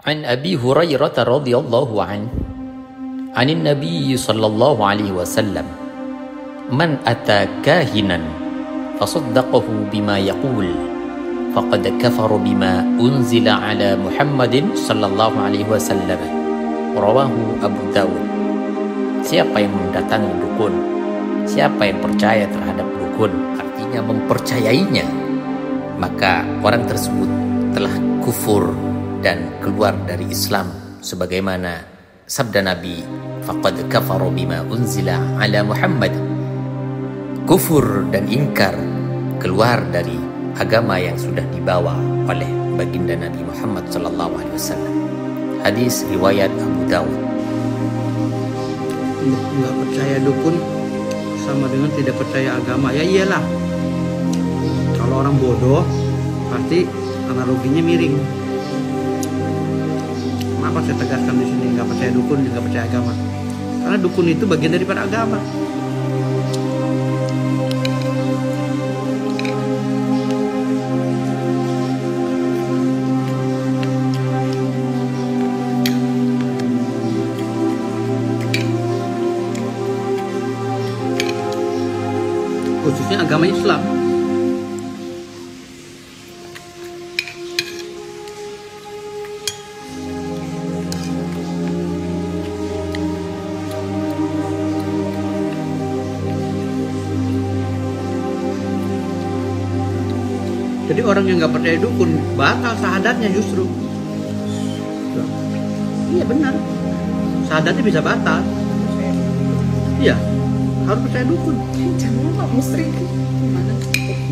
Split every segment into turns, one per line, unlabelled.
An Abi Hurairah radhiyallahu anhu, anin Nabi sallallahu alaihi wasallam, man ata kahinan fasaddaqahu bima yaqul faqad kafara bima unzila ala Muhammadin sallallahu alaihi wasallam. Rawahu Abu Dawud. Siapa yang mendatangi dukun, siapa yang percaya terhadap dukun, artinya mempercayainya, maka orang tersebut telah kufur dan keluar dari Islam, sebagaimana sabda Nabi, faqad kafara bima unzila ala Muhammad. Kufur dan ingkar, keluar dari agama yang sudah dibawa oleh baginda Nabi Muhammad sallallahu alaihi wasallam. Hadis riwayat Abu Dawud.
Nggak percaya dukun sama dengan tidak percaya agama. Ya iyalah, kalau orang bodoh pasti analoginya miring. Kenapa saya tegaskan di sini nggak percaya dukun, nggak percaya agama? Karena dukun itu bagian daripada agama. Khususnya agama Islam. Jadi orang yang nggak percaya dukun batal syahadatnya justru. Iya benar, syahadatnya bisa batal. Iya, harus percaya dukun.
Jangan Pak, musyrik. Gimana?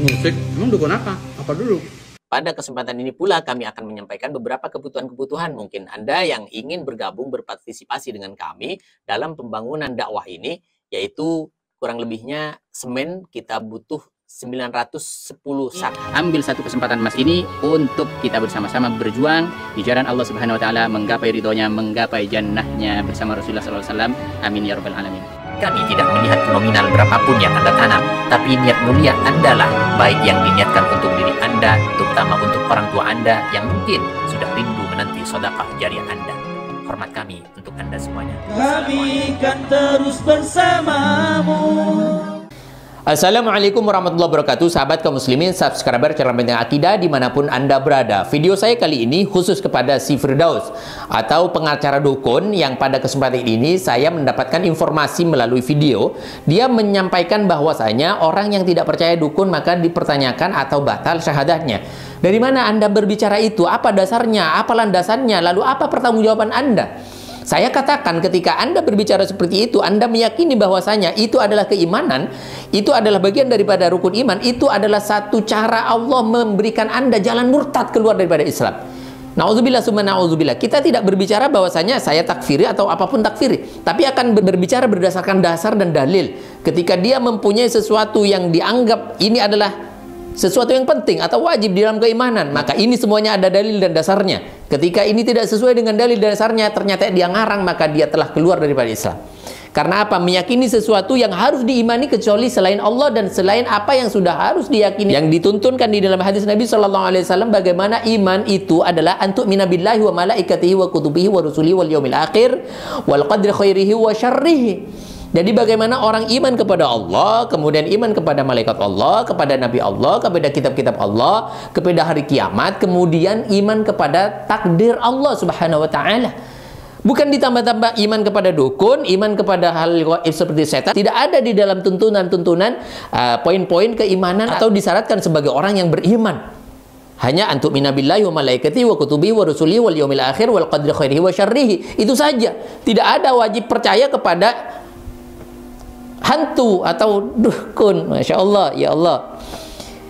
Musyrik? Emang dukun apa? Apa dulu?
Pada kesempatan ini pula kami akan menyampaikan beberapa kebutuhan-kebutuhan. Mungkin Anda yang ingin bergabung berpartisipasi dengan kami dalam pembangunan dakwah ini, yaitu kurang lebihnya semen kita butuh 910 sak.
Ambil satu kesempatan emas ini untuk kita bersama-sama berjuang di jalan Allah Subhanahu wa taala, menggapai ridhonya, menggapai jannahnya bersama Rasulullah SAW. Amin ya rabbal alamin.
Kami tidak melihat nominal berapapun yang Anda tanam, tapi niat mulia Anda lah, baik yang diniatkan untuk diri Anda, terutama untuk orang tua Anda yang mungkin sudah rindu menanti sedekah jariah Anda. Hormat kami untuk Anda semuanya.
Kami kan terus bersamamu.
Assalamualaikum warahmatullahi wabarakatuh, sahabat kaum muslimin, subscriber channel Benteng Akidah dimanapun Anda berada. Video saya kali ini khusus kepada si Firdaus atau pengacara dukun yang pada kesempatan ini saya mendapatkan informasi melalui video. Dia menyampaikan bahwasanya orang yang tidak percaya dukun maka dipertanyakan atau batal syahadatnya. Dari mana Anda berbicara itu? Apa dasarnya? Apa landasannya? Lalu apa pertanggungjawaban Anda? Saya katakan ketika Anda berbicara seperti itu, Anda meyakini bahwasanya itu adalah keimanan, itu adalah bagian daripada rukun iman, itu adalah satu cara Allah memberikan Anda jalan murtad keluar daripada Islam. Na'udzubillah summa na'udzubillah. Kita tidak berbicara bahwasanya saya takfiri atau apapun takfiri, tapi akan berbicara berdasarkan dasar dan dalil. Ketika dia mempunyai sesuatu yang dianggap ini adalah sesuatu yang penting atau wajib di dalam keimanan, maka ini semuanya ada dalil dan dasarnya. Ketika ini tidak sesuai dengan dalil dan dasarnya, ternyata dia ngarang, maka dia telah keluar daripada Islam. Karena apa? Meyakini sesuatu yang harus diimani kecuali selain Allah dan selain apa yang sudah harus diyakini. Yang dituntunkan di dalam hadis Nabi Shallallahu Alaihi Wasallam, bagaimana iman itu adalah antu'mina billahi wa malaikatihi wa kutubihi wa rusulihi wal yaumil akhir wal qadri khairihi wa syarrihi. Jadi bagaimana orang iman kepada Allah, kemudian iman kepada malaikat Allah, kepada Nabi Allah, kepada kitab-kitab Allah, kepada hari kiamat, kemudian iman kepada takdir Allah Subhanahu wa taala. Bukan ditambah-tambah iman kepada dukun, iman kepada hal gaib seperti setan. Tidak ada di dalam tuntunan-tuntunan poin-poin keimanan atau disyaratkan sebagai orang yang beriman. Hanya antu'mina billahi wa malaikatihi wa kutubihi wa rusulihi wal yaumil akhir wal qadri khairihi wa syarrihi. Itu saja. Tidak ada wajib percaya kepada hantu atau dukun. Masya Allah, ya Allah.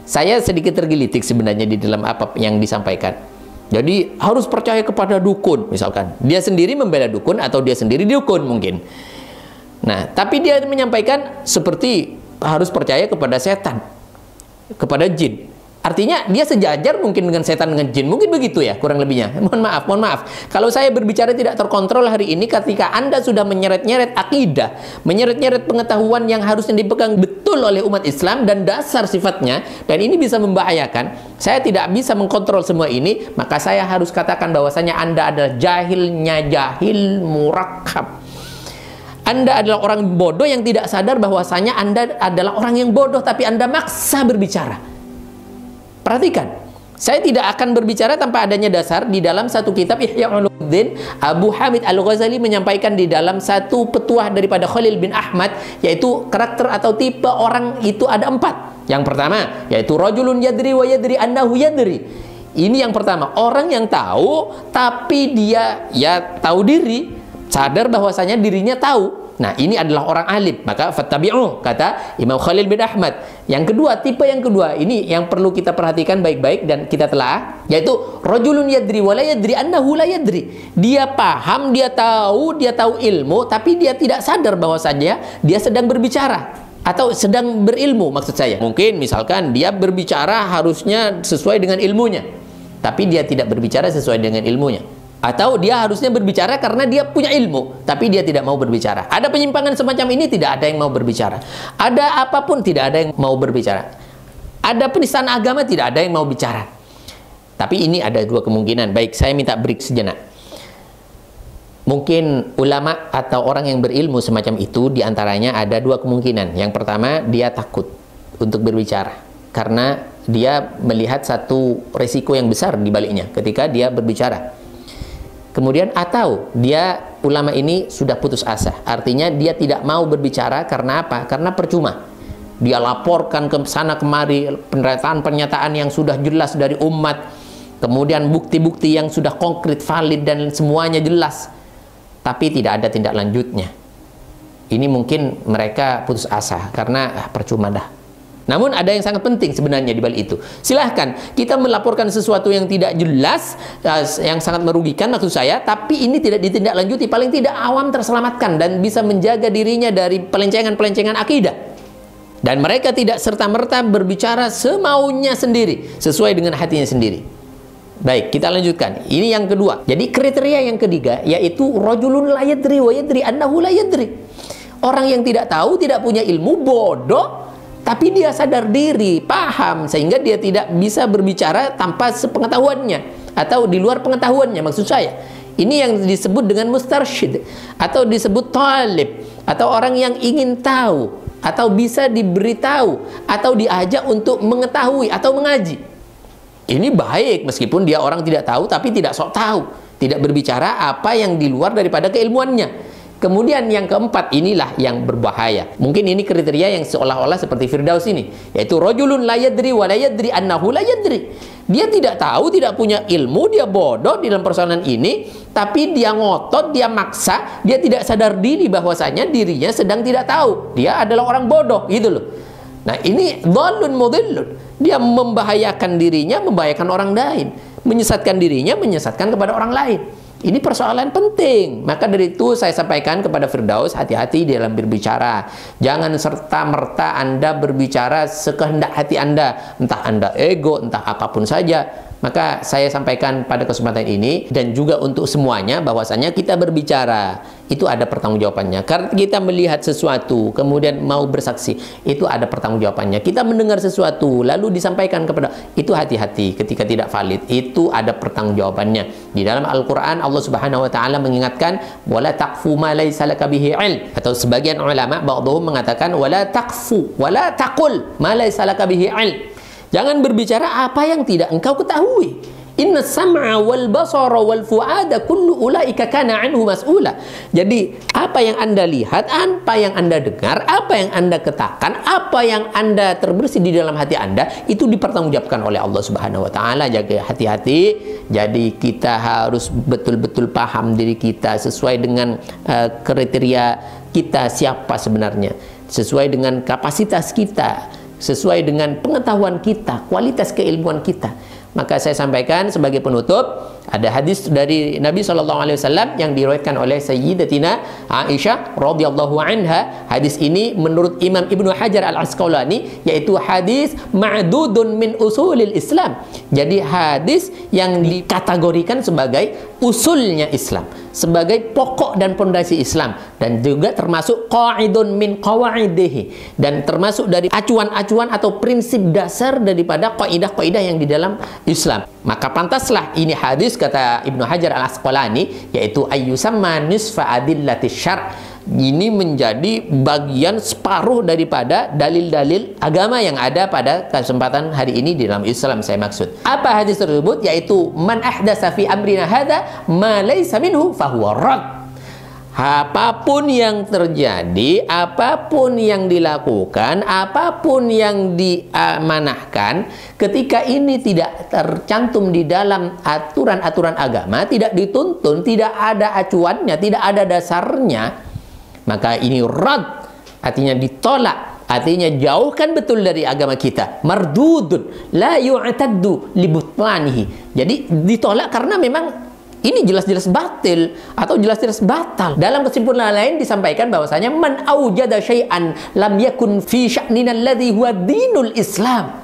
Saya sedikit tergelitik sebenarnya di dalam apa yang disampaikan. Jadi harus percaya kepada dukun, misalkan. Dia sendiri membela dukun atau dia sendiri dukun mungkin. Nah, tapi dia menyampaikan seperti harus percaya kepada setan, kepada jin. Artinya dia sejajar mungkin dengan setan, dengan jin. Mungkin begitu ya, kurang lebihnya. Mohon maaf. Kalau saya berbicara tidak terkontrol hari ini, ketika Anda sudah menyeret-nyeret akidah, menyeret-nyeret pengetahuan yang harusnya dipegang betul oleh umat Islam dan dasar sifatnya, dan ini bisa membahayakan, saya tidak bisa mengkontrol semua ini, maka saya harus katakan bahwasanya Anda adalah jahilnya jahil murakkab. Anda adalah orang bodoh yang tidak sadar bahwasanya Anda adalah orang yang bodoh, tapi Anda maksa berbicara. Perhatikan, saya tidak akan berbicara tanpa adanya dasar. Di dalam satu kitab Ihya Ulumuddin, Abu Hamid Al-Ghazali menyampaikan di dalam satu petuah daripada Khalil bin Ahmad, yaitu karakter atau tipe orang itu ada 4. Yang pertama, yaitu rajulun yadri wa yadri annahu yadri. Ini yang pertama, orang yang tahu tapi dia ya tahu diri, sadar bahwasanya dirinya tahu. Nah, ini adalah orang alim, maka fattabi'u, kata Imam Khalil bin Ahmad. Yang kedua, tipe yang kedua, ini yang perlu kita perhatikan baik-baik dan kita telah, yaitu rajulun yadri wa la yadri annahu la yadri. Dia paham, dia tahu ilmu, tapi dia tidak sadar bahwasanya dia sedang berbicara atau sedang berilmu, maksud saya. Mungkin misalkan dia berbicara harusnya sesuai dengan ilmunya, tapi dia tidak berbicara sesuai dengan ilmunya. Atau dia harusnya berbicara karena dia punya ilmu, tapi dia tidak mau berbicara. Ada penyimpangan semacam ini, tidak ada yang mau berbicara. Ada apapun, tidak ada yang mau berbicara. Ada penistaan agama, tidak ada yang mau bicara. Tapi ini ada dua kemungkinan. Baik, saya minta break sejenak. Mungkin ulama atau orang yang berilmu semacam itu, diantaranya ada dua kemungkinan. Yang pertama, dia takut untuk berbicara, karena dia melihat satu resiko yang besar di baliknya ketika dia berbicara. Kemudian atau dia, ulama ini sudah putus asa, artinya dia tidak mau berbicara karena apa? Karena percuma. Dia laporkan ke sana kemari pernyataan yang sudah jelas dari umat, kemudian bukti-bukti yang sudah konkret, valid dan semuanya jelas, tapi tidak ada tindak lanjutnya. Ini mungkin mereka putus asa karena percuma dah. Namun ada yang sangat penting sebenarnya di balik itu. Silahkan kita melaporkan sesuatu yang tidak jelas, yang sangat merugikan maksud saya, tapi ini tidak ditindaklanjuti, paling tidak awam terselamatkan dan bisa menjaga dirinya dari pelencengan-pelencengan akidah. Dan mereka tidak serta-merta berbicara semaunya sendiri, sesuai dengan hatinya sendiri. Baik, kita lanjutkan. Ini yang kedua. Jadi kriteria yang ketiga, yaitu rajulun la yadri wa yadri annahu la yadri. Orang yang tidak tahu, tidak punya ilmu, bodoh, tapi dia sadar diri, paham, sehingga dia tidak bisa berbicara tanpa sepengetahuannya atau di luar pengetahuannya, maksud saya. Ini yang disebut dengan mustarsyid atau disebut talib, atau orang yang ingin tahu atau bisa diberitahu atau diajak untuk mengetahui atau mengaji. Ini baik meskipun dia orang tidak tahu tapi tidak sok tahu, tidak berbicara apa yang di luar daripada keilmuannya. Kemudian yang keempat, inilah yang berbahaya. Mungkin ini kriteria yang seolah-olah seperti Firdaus ini, yaitu rajulun la yadri wa la yadri annahu la yadri. Dia tidak tahu, tidak punya ilmu, dia bodoh di dalam persoalan ini, tapi dia ngotot, dia maksa, dia tidak sadar diri bahwasanya dirinya sedang tidak tahu. Dia adalah orang bodoh, gitu loh. Nah, ini dhallun mudhillun. Dia membahayakan dirinya, membahayakan orang lain, menyesatkan dirinya, menyesatkan kepada orang lain. Ini persoalan penting. Maka dari itu saya sampaikan kepada Firdaus, hati-hati dalam berbicara. Jangan serta-merta Anda berbicara sekehendak hati Anda. Entah Anda ego, entah apapun saja. Maka saya sampaikan pada kesempatan ini dan juga untuk semuanya bahwasanya kita berbicara itu ada pertanggungjawabannya. Karena kita melihat sesuatu kemudian mau bersaksi, itu ada pertanggungjawabannya. Kita mendengar sesuatu lalu disampaikan kepada, itu hati-hati ketika tidak valid, itu ada pertanggungjawabannya. Di dalam Al-Qur'an Allah Subhanahu wa taala mengingatkan wala taqfu ma laysa laka bihi ilm, atau sebagian ulama ba'dhum mengatakan wala taqfu wala taqul ma laysa laka bihi ilm. Jangan berbicara apa yang tidak engkau ketahui. Inna sam'a wal basara wal fu'ada kullu ulaika kana anhu mas'ula. Jadi, apa yang Anda lihat, apa yang Anda dengar, apa yang Anda katakan, apa yang Anda terbersih di dalam hati Anda, itu dipertanggungjawabkan oleh Allah Subhanahu wa taala. Jaga hati-hati. Jadi, kita harus betul-betul paham diri kita sesuai dengan kriteria kita siapa sebenarnya, sesuai dengan kapasitas kita, sesuai dengan pengetahuan kita, kualitas keilmuan kita. Maka saya sampaikan sebagai penutup, ada hadis dari Nabi SAW yang diriwayatkan oleh Sayyidatina Aisyah radhiyallahu anha. Hadis ini menurut Imam Ibnu Hajar Al-Asqalani yaitu hadis ma'dudun min usulil Islam. Jadi hadis yang dikategorikan sebagai usulnya Islam, sebagai pokok dan pondasi Islam, dan juga termasuk qaidun min qawaidihi, dan termasuk dari acuan-acuan atau prinsip dasar daripada kaidah-kaidah yang di dalam Islam. Maka pantaslah ini hadis, kata Ibnu Hajar Al-Asqalani, yaitu ayyusamma nisfa adillatis syar'. Ini menjadi bagian separuh daripada dalil-dalil agama yang ada pada kesempatan hari ini di dalam Islam, saya maksud. Apa hadis tersebut? Yaitu man ahdatsa fi amrina hadza ma laysa minhu fahuwa rad. Apapun yang terjadi, apapun yang dilakukan, apapun yang diamanahkan, ketika ini tidak tercantum di dalam aturan-aturan agama, tidak dituntun, tidak ada acuannya, tidak ada dasarnya, maka ini rad, artinya ditolak, artinya jauhkan betul dari agama kita. Mardudun la yu'taddu li butlanihi. Jadi ditolak karena memang ini jelas-jelas batil atau jelas-jelas batal. Dalam kesimpulan lain disampaikan bahwasanya man aujada syai'an lam yakun fi sya'nina alladhi huwa dinul Islam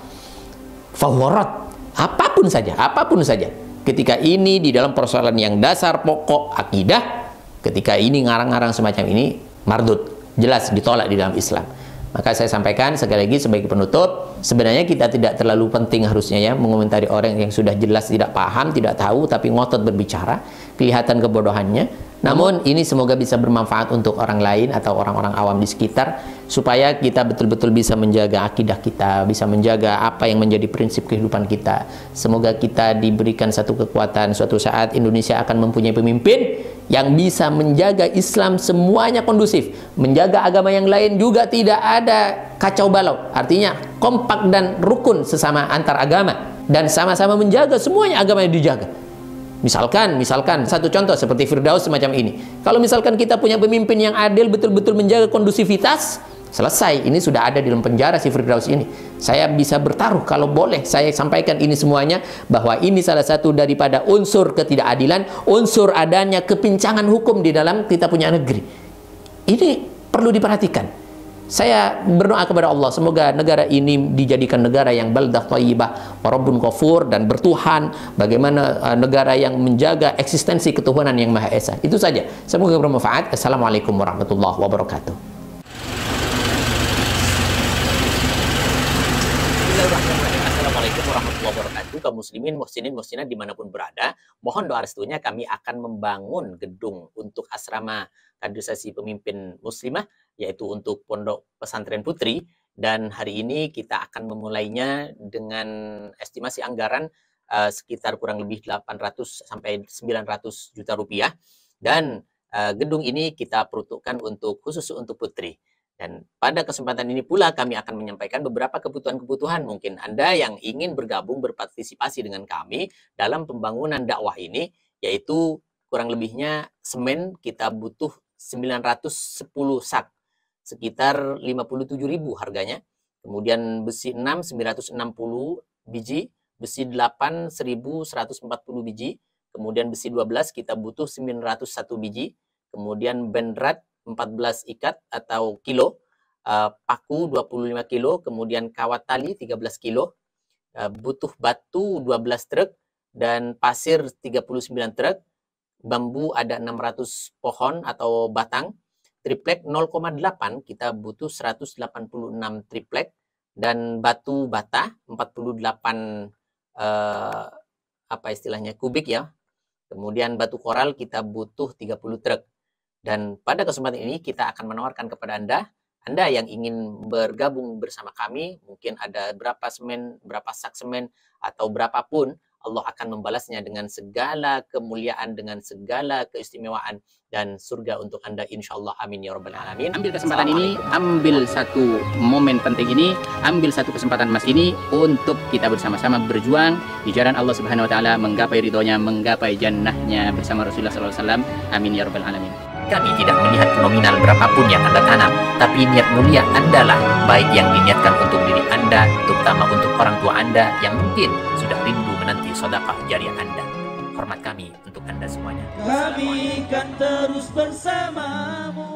fahuwa rad. Apapun saja. Ketika ini di dalam persoalan yang dasar pokok akidah, ketika ini ngarang-ngarang semacam ini, mardud, jelas ditolak di dalam Islam. Maka saya sampaikan sekali lagi sebagai penutup, sebenarnya kita tidak terlalu penting harusnya ya mengomentari orang yang sudah jelas tidak paham, tidak tahu, tapi ngotot berbicara, kelihatan kebodohannya. Namun ini semoga bisa bermanfaat untuk orang lain atau orang-orang awam di sekitar, supaya kita betul-betul bisa menjaga akidah kita, bisa menjaga apa yang menjadi prinsip kehidupan kita. Semoga kita diberikan satu kekuatan, suatu saat Indonesia akan mempunyai pemimpin yang bisa menjaga Islam semuanya kondusif, menjaga agama yang lain juga tidak ada kacau balau, artinya kompak dan rukun sesama antar agama, dan sama-sama menjaga semuanya agama yang dijaga. Misalkan satu contoh seperti Firdaus semacam ini. Kalau misalkan kita punya pemimpin yang adil, betul-betul menjaga kondusivitas, selesai. Ini sudah ada di dalam penjara si Firdaus ini. Saya bisa bertaruh kalau boleh saya sampaikan ini semuanya, bahwa ini salah satu daripada unsur ketidakadilan, unsur adanya kepincangan hukum di dalam kita punya negeri. Ini perlu diperhatikan. Saya berdoa kepada Allah, semoga negara ini dijadikan negara yang baldah thayyibah wa rabbun ghafur, dan bertuhan, bagaimana negara yang menjaga eksistensi ketuhanan yang Maha Esa. Itu saja. Semoga bermanfaat. Assalamualaikum warahmatullahi wabarakatuh. Assalamualaikum warahmatullahi wabarakatuh. Kaum muslimin, muhsinin, muhsinat dimanapun berada, mohon doa restunya kami akan membangun gedung untuk asrama kaderisasi pemimpin muslimah, yaitu untuk Pondok Pesantren Putri, dan hari ini kita akan memulainya dengan estimasi anggaran sekitar kurang lebih 800 sampai 900 juta rupiah, dan gedung ini kita peruntukkan khusus untuk Putri. Dan pada kesempatan ini pula kami akan menyampaikan beberapa kebutuhan-kebutuhan. Mungkin Anda yang ingin bergabung berpartisipasi dengan kami dalam pembangunan dakwah ini, yaitu kurang lebihnya semen kita butuh 910 sak, sekitar 57.000 harganya. Kemudian besi 6 960 biji, besi 8 1140 biji, kemudian besi 12 kita butuh 901 biji, kemudian bendrat 14 ikat atau kilo, paku 25 kilo, kemudian kawat tali 13 kilo, butuh batu 12 truk, dan pasir 39 truk, bambu ada 600 pohon atau batang, triplek 0,8 kita butuh 186 triplek, dan batu bata 48 apa istilahnya kubik ya. Kemudian batu koral kita butuh 30 truk. Dan pada kesempatan ini kita akan menawarkan kepada Anda yang ingin bergabung bersama kami, mungkin ada berapa semen, berapa sak semen, atau berapapun, Allah akan membalasnya dengan segala kemuliaan, dengan segala keistimewaan, dan surga untuk Anda insyaallah. Amin ya rabbal alamin.
Ambil kesempatan ini, ambil satu momen penting ini, ambil satu kesempatan emas ini untuk kita bersama-sama berjuang di jalan Allah Subhanahu wa taala, menggapai ridhonya, menggapai jannahnya bersama Rasulullah sallallahu alaihi wasallam. Amin ya rabbal alamin.
Kami tidak melihat nominal berapapun yang Anda tanam, tapi niat mulia Anda lah, baik yang diniatkan untuk diri Anda, terutama untuk orang tua Anda yang mungkin sudah rindu menanti sedekah jariah Anda. Hormat kami untuk Anda semuanya.
Kami kan terus bersamamu.